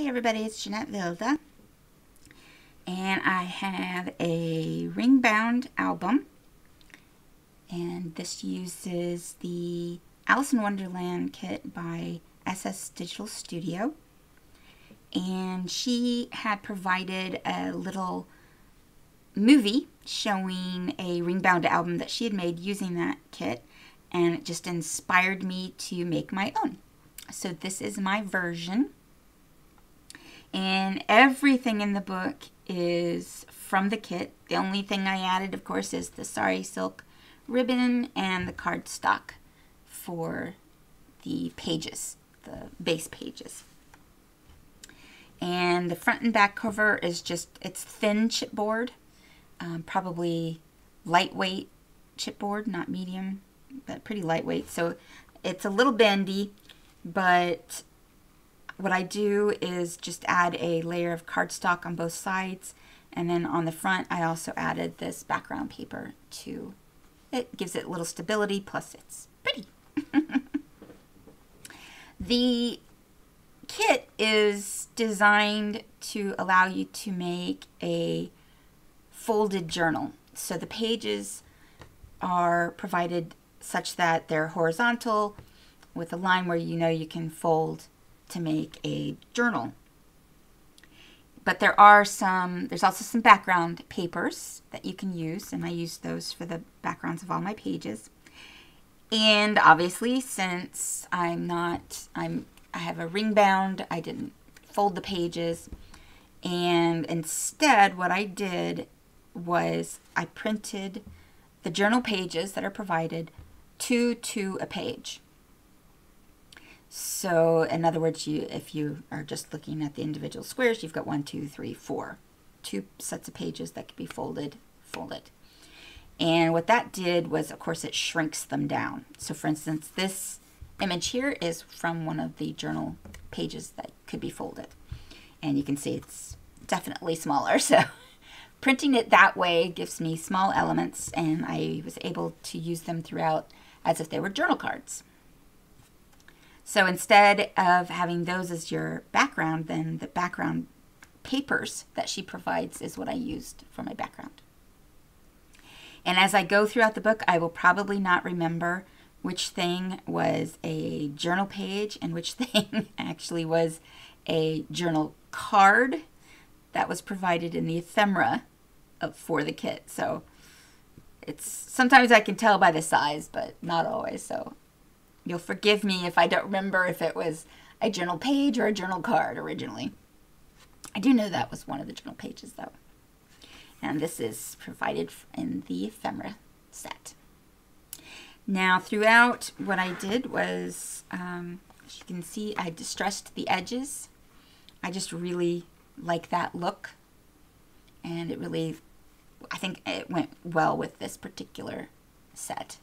everybody, it's Jeanette Vilda, and I have a ring-bound album, and this uses the Alice in Wonderland kit by SS Digital Studio, and she had provided a little movie showing a ring-bound album that she had made using that kit, and it just inspired me to make my own. So this is my version. And everything in the book is from the kit. The only thing I added, of course, is the sari silk ribbon and the cardstock for the pages, the base pages. And the front and back cover is just, it's thin chipboard, probably lightweight chipboard, not medium, but pretty lightweight. So it's a little bendy, but what I do is just add a layer of cardstock on both sides, and then on the front I also added this background paper too. It gives it a little stability, plus it's pretty. The kit is designed to allow you to make a folded journal. So the pages are provided such that they're horizontal with a line where you know you can fold to make a journal. But there's also some background papers that you can use, and I use those for the backgrounds of all my pages. And obviously, since I have a ring bound, I didn't fold the pages, and instead what I did was I printed the journal pages that are provided 2 to a page. So in other words, if you are just looking at the individual squares, you've got 1, 2, 3, 4. 2 sets of pages that could be folded. And what that did was, of course, it shrinks them down. So for instance, this image here is from one of the journal pages that could be folded. And you can see it's definitely smaller. So printing it that way gives me small elements, and I was able to use them throughout as if they were journal cards. So instead of having those as your background, then the background papers that she provides is what I used for my background. And as I go throughout the book, I will probably not remember which thing was a journal page and which thing actually was a journal card that was provided in the ephemera for the kit. So sometimes I can tell by the size, but not always. So you'll forgive me if I don't remember if it was a journal page or a journal card originally. I do know that was one of the journal pages though. And this is provided in the ephemera set. Now throughout, what I did was, as you can see, I distressed the edges. I just really like that look. And it really, I think it went well with this particular set.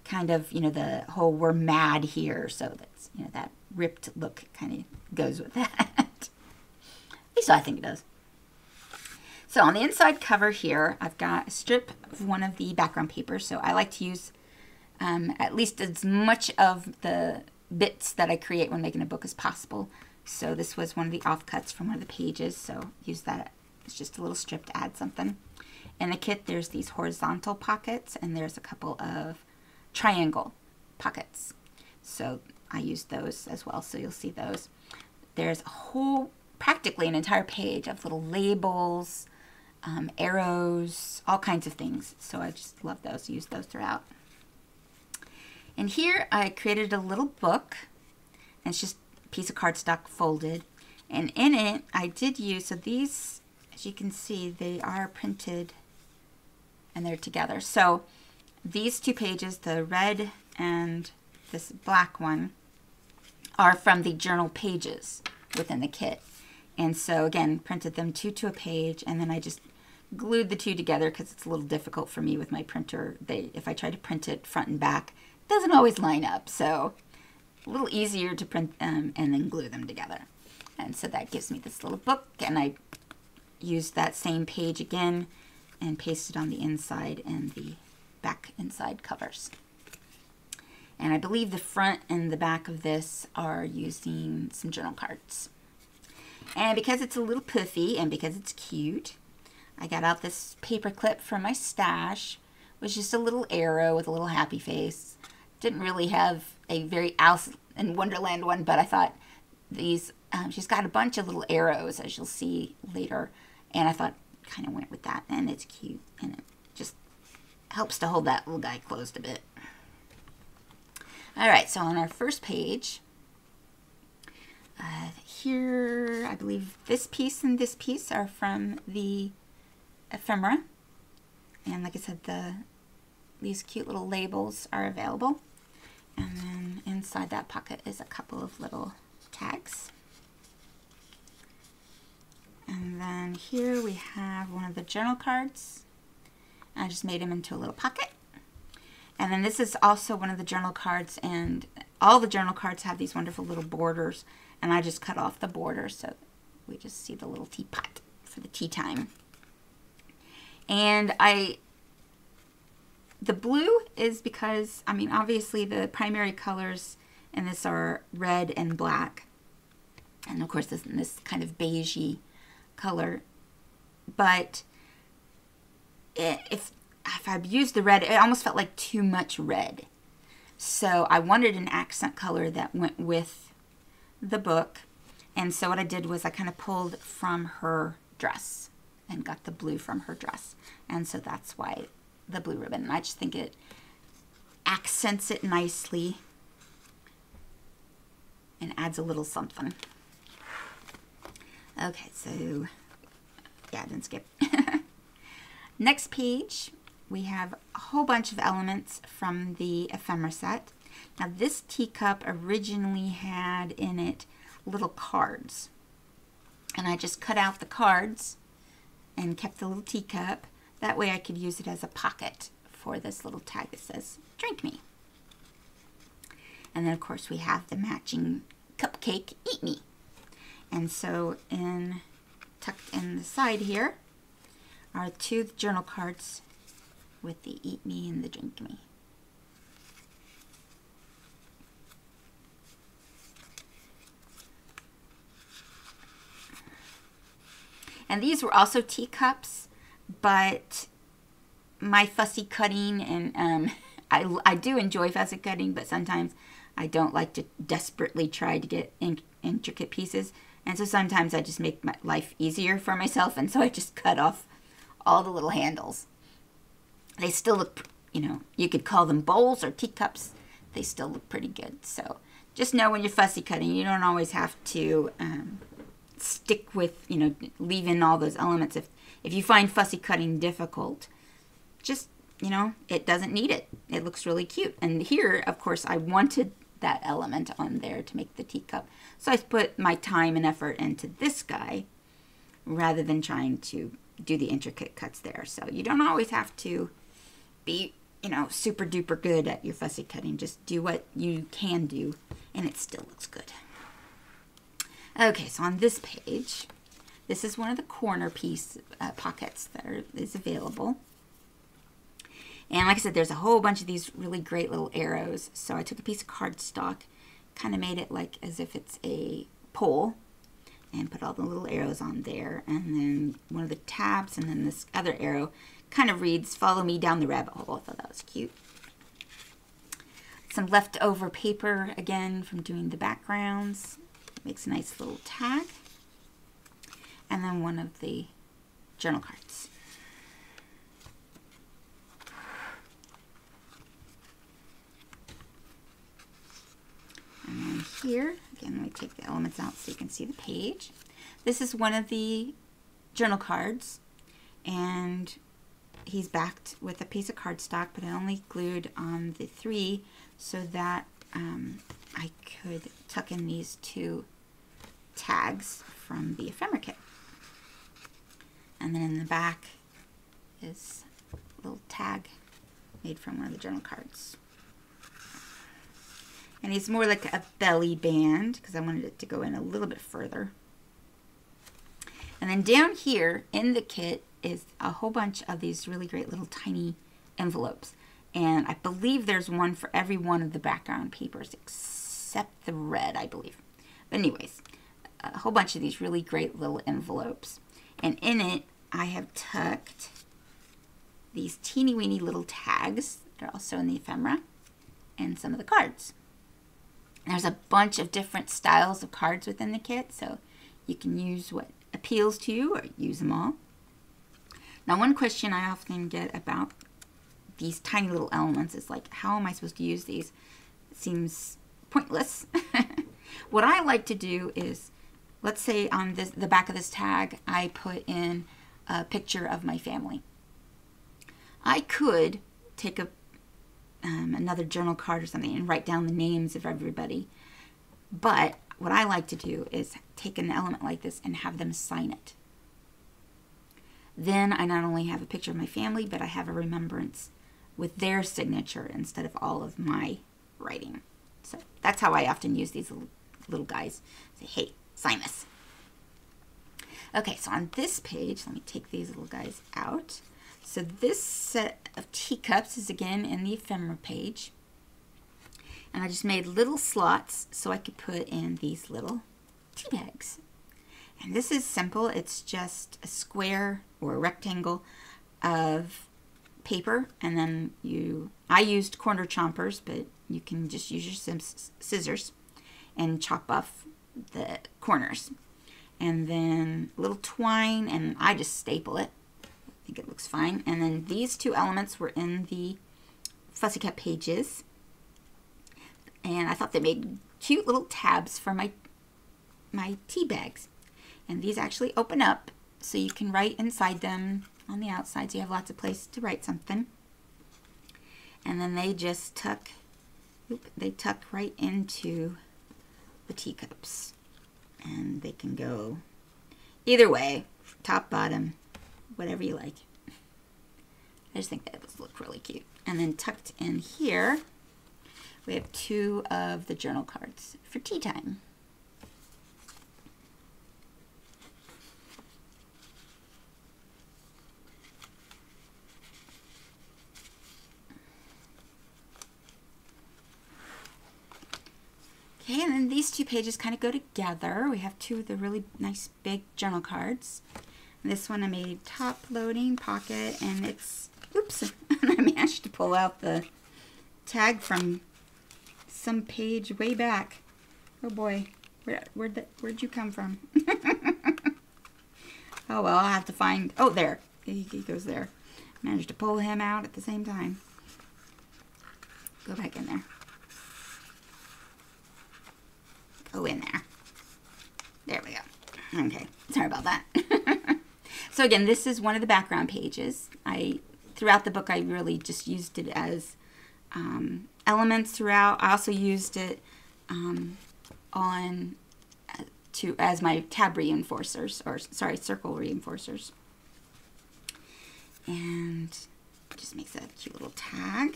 Kind of, you know, the whole "we're mad here," so that's, you know, that ripped look kind of goes with that. At least I think it does. So on the inside cover here, I've got a strip of one of the background papers. So I like to use at least as much of the bits that I create when making a book as possible. So this was one of the offcuts from one of the pages, so use that. It's just a little strip to add something. In the kit, there's these horizontal pockets, and there's a couple of triangle pockets. So I used those as well, so you'll see those. There's a whole, practically an entire page of little labels, arrows, all kinds of things. So I just love those, use those throughout. And here I created a little book, and it's just a piece of cardstock folded. And in it, I did use, so these, as you can see, they are printed and they're together. So these 2 pages, the red and this black one, are from the journal pages within the kit. And so again, printed them 2 to a page, and then I just glued the 2 together because it's a little difficult for me with my printer. If I try to print it front and back, it doesn't always line up. So a little easier to print and then glue them together. And so that gives me this little book, and I used that same page again and pasted on the inside and the back inside covers. And I believe the front and the back of this are using some journal cards. And because it's a little puffy and because it's cute, I got out this paper clip from my stash. It was just a little arrow with a little happy face. Didn't really have a very Alice in Wonderland one, but I thought these, she's got a bunch of little arrows, as you'll see later. And I thought kind of went with that, and it's cute, and it just helps to hold that little guy closed a bit. All right, so on our first page, here, I believe this piece and this piece are from the ephemera. And like I said, these cute little labels are available. And then inside that pocket is a couple of little tags. And then here we have one of the journal cards. I just made them into a little pocket. And then this is also one of the journal cards, and all the journal cards have these wonderful little borders, and I just cut off the borders so we just see the little teapot for the tea time. And the blue is because, I mean, obviously the primary colors in this are red and black, and of course this kind of beigey color, but if I used the red, it almost felt like too much red. So I wanted an accent color that went with the book. And so what I did was I kind of pulled from her dress and got the blue from her dress. And so that's why the blue ribbon. And I just think it accents it nicely and adds a little something. Okay, so yeah, I didn't skip. Next page, we have a whole bunch of elements from the ephemera set. Now this teacup originally had in it little cards. And I just cut out the cards and kept the little teacup. That way I could use it as a pocket for this little tag that says, "Drink me." And then of course we have the matching cupcake, "Eat me." And so tucked in the side here are two journal cards with the "Eat me" and the "Drink me." And these were also teacups, but my fussy cutting, and I do enjoy fussy cutting, but sometimes I don't like to desperately try to get intricate pieces. And so sometimes I just make my life easier for myself, and so I just cut off all the little handles. They still look, you know, you could call them bowls or teacups. They still look pretty good. So just know when you're fussy cutting, you don't always have to stick with, you know, leave in all those elements. If you find fussy cutting difficult, just, you know, it doesn't need it. It looks really cute. And here, of course, I wanted that element on there to make the teacup. So I put my time and effort into this guy rather than trying to do the intricate cuts there. So you don't always have to be, you know, super duper good at your fussy cutting. Just do what you can do and it still looks good. Okay, so on this page, this is one of the corner piece pockets that is available. And like I said, there's a whole bunch of these really great little arrows. So I took a piece of cardstock, kind of made it like as if it's a pole, and put all the little arrows on there. And then one of the tabs, and then this other arrow kind of reads, "Follow me down the rabbit hole." I thought that was cute. Some leftover paper, again, from doing the backgrounds. Makes a nice little tag. And then one of the journal cards. And then here, again, let me take the elements out so you can see the page. This is one of the journal cards, and he's backed with a piece of cardstock, but I only glued on the 3 so that I could tuck in these 2 tags from the ephemera kit. And then in the back is a little tag made from one of the journal cards. And it's more like a belly band because I wanted it to go in a little bit further. And then down here in the kit is a whole bunch of these really great little tiny envelopes. And I believe there's one for every one of the background papers except the red, I believe. But anyways, a whole bunch of these really great little envelopes. And in it, I have tucked these teeny weeny little tags that are also in the ephemera and some of the cards. There's a bunch of different styles of cards within the kit, so you can use what appeals to you or use them all. Now, one question I often get about these tiny little elements is like, how am I supposed to use these? It seems pointless. What I like to do is, let's say on the back of this tag, I put in a picture of my family. I could take another journal card or something and write down the names of everybody. But what I like to do is take an element like this and have them sign it. Then I not only have a picture of my family, but I have a remembrance with their signature instead of all of my writing. So that's how I often use these little guys. Say, hey, sign this. Okay, so on this page, let me take these little guys out. So this set of teacups is again in the ephemera page. And I just made little slots so I could put in these little tea bags. And this is simple. It's just a square or a rectangle of paper. And then I used corner chompers, but you can just use your scissors and chop off the corners. And then a little twine, and I just staple it. I think it looks fine. And then these two elements were in the Fussy Cut pages. And I thought they made cute little tabs for my tea bags. And these actually open up so you can write inside them on the outside, so you have lots of place to write something. And then they just tuck right into the teacups. And they can go either way, top, bottom, whatever you like. I just think that would look really cute. And then tucked in here, we have two of the journal cards for tea time. Okay, and then these two pages kind of go together. We have two of the really nice big journal cards. And this one I made top loading pocket, and it's, oops, I managed to pull out the tag from some page way back. Oh boy, where'd you come from? Oh well, I'll have to find, oh there, he goes there. Managed to pull him out at the same time. Go back in there. Go in there. There we go. Okay, sorry about that. So again, this is one of the background pages. Throughout the book, I really just used it as elements throughout. I also used it as my tab reinforcers, or sorry, circle reinforcers. And it just makes a cute little tag.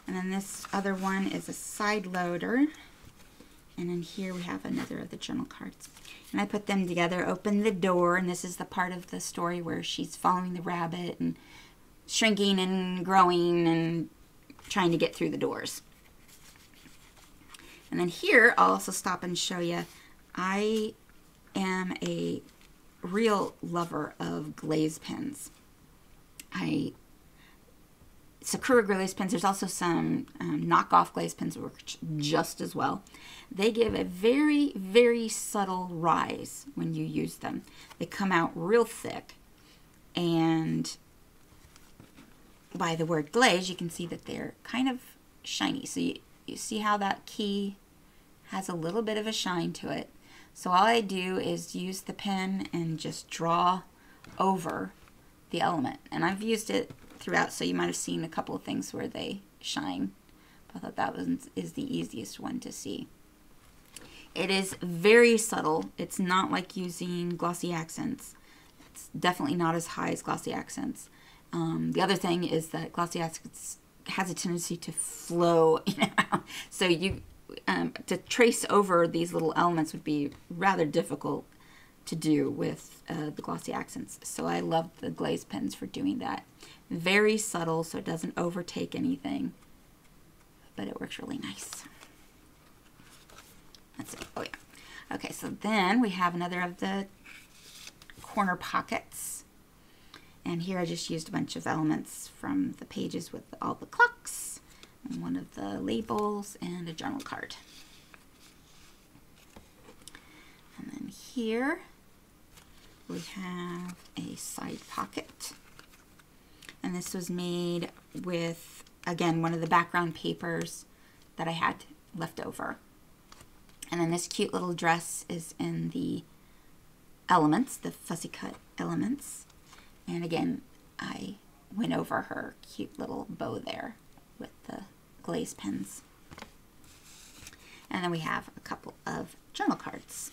And then this other one is a side loader. And then here we have another of the journal cards. And I put them together, open the door, and this is the part of the story where she's following the rabbit and shrinking and growing and trying to get through the doors. And then here, I'll also stop and show you, I am a real lover of glaze pens. Sakura glaze pens, there's also some knockoff glaze pens that work just as well. They give a very, very subtle rise when you use them. They come out real thick, and by the word glaze, you can see that they're kind of shiny. So you see how that key has a little bit of a shine to it. So all I do is use the pen and just draw over the element. And I've used it throughout, so you might have seen a couple of things where they shine. But I thought that is the easiest one to see. It is very subtle. It's not like using glossy accents. It's definitely not as high as glossy accents. The other thing is that glossy accents has a tendency to flow in and out. So to trace over these little elements would be rather difficult to do with the glossy accents. So I love the glaze pens for doing that. Very subtle, so it doesn't overtake anything, but it works really nice. That's it. Oh yeah. Okay, so then we have another of the corner pockets. And here I just used a bunch of elements from the pages with all the clocks, and one of the labels, and a journal card. And then here we have a side pocket. And this was made with, again, one of the background papers that I had left over. And then this cute little dress is in the elements, the fussy cut elements. And again, I went over her cute little bow there with the glaze pens. And then we have a couple of journal cards.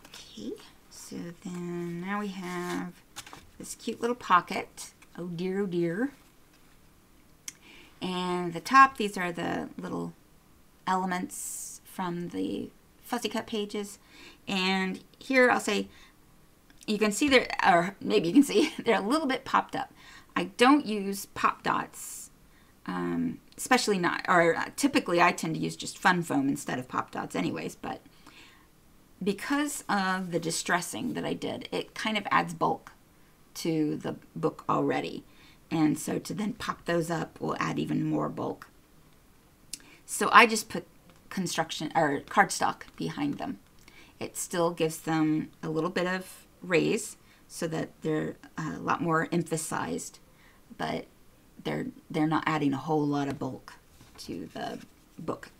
Okay, so then now we have this cute little pocket. Oh dear, oh dear. And the top, these are the little elements from the fussy cut pages. And here I'll say, you can see there, or maybe you can see, they're a little bit popped up. I don't use pop dots, especially not, or typically I tend to use just fun foam instead of pop dots anyways, but because of the distressing that I did, it kind of adds bulk to the book already. And so to then pop those up will add even more bulk. So I just put construction or cardstock behind them. It still gives them a little bit of raise so that they're a lot more emphasized, but they're not adding a whole lot of bulk to the book.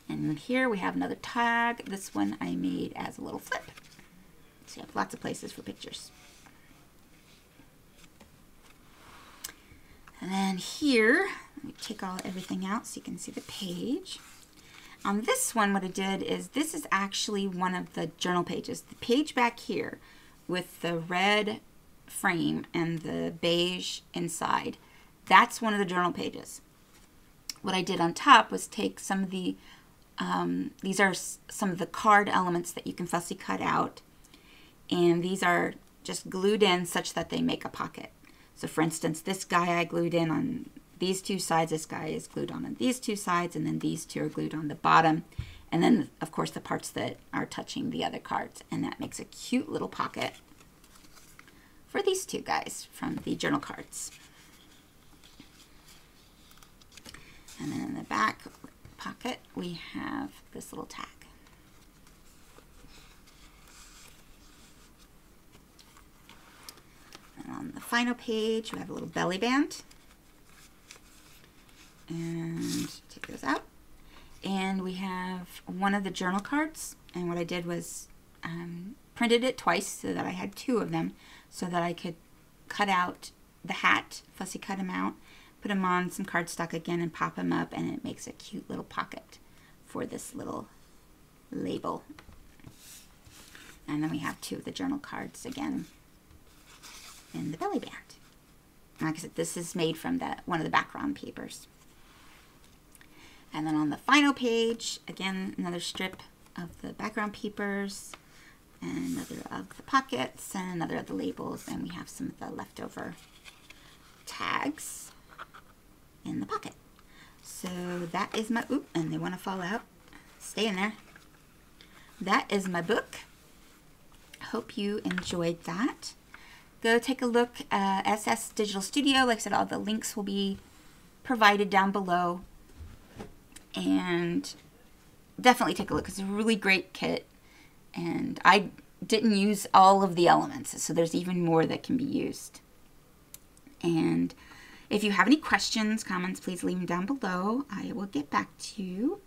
And here we have another tag. This one I made as a little flip. So you have lots of places for pictures. And then here, let me take everything out so you can see the page. On this one, what I did is, this is actually one of the journal pages. The page back here with the red frame and the beige inside, that's one of the journal pages. What I did on top was take some of the, these are some of the card elements that you can fussy cut out. And these are just glued in such that they make a pocket. So for instance, this guy I glued in on these two sides, this guy is glued on these two sides, and then these two are glued on the bottom. And then, of course, the parts that are touching the other cards. And that makes a cute little pocket for these two guys from the journal cards. And then in the back pocket, we have this little tag. And on the final page, we have a little belly band. And take those out. And we have one of the journal cards. And what I did was printed it twice so that I had two of them, so that I could cut out the hat, fussy cut them out, put them on some cardstock again and pop them up, and it makes a cute little pocket for this little label. And then we have two of the journal cards again in the belly band. Like I said, this is made from one of the background papers. And then on the final page, again, another strip of the background papers, and another of the pockets, and another of the labels, and we have some of the leftover tags in the pocket. So that is my, oop, and they want to fall out. Stay in there. That is my book. Hope you enjoyed that. Go take a look at SS Digital Studio. Like I said, all the links will be provided down below. And definitely take a look. It's a really great kit. And I didn't use all of the elements, so there's even more that can be used. And if you have any questions, comments, please leave them down below. I will get back to you.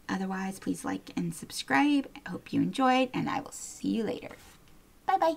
Otherwise, please like and subscribe. I hope you enjoyed, and I will see you later. Bye-bye.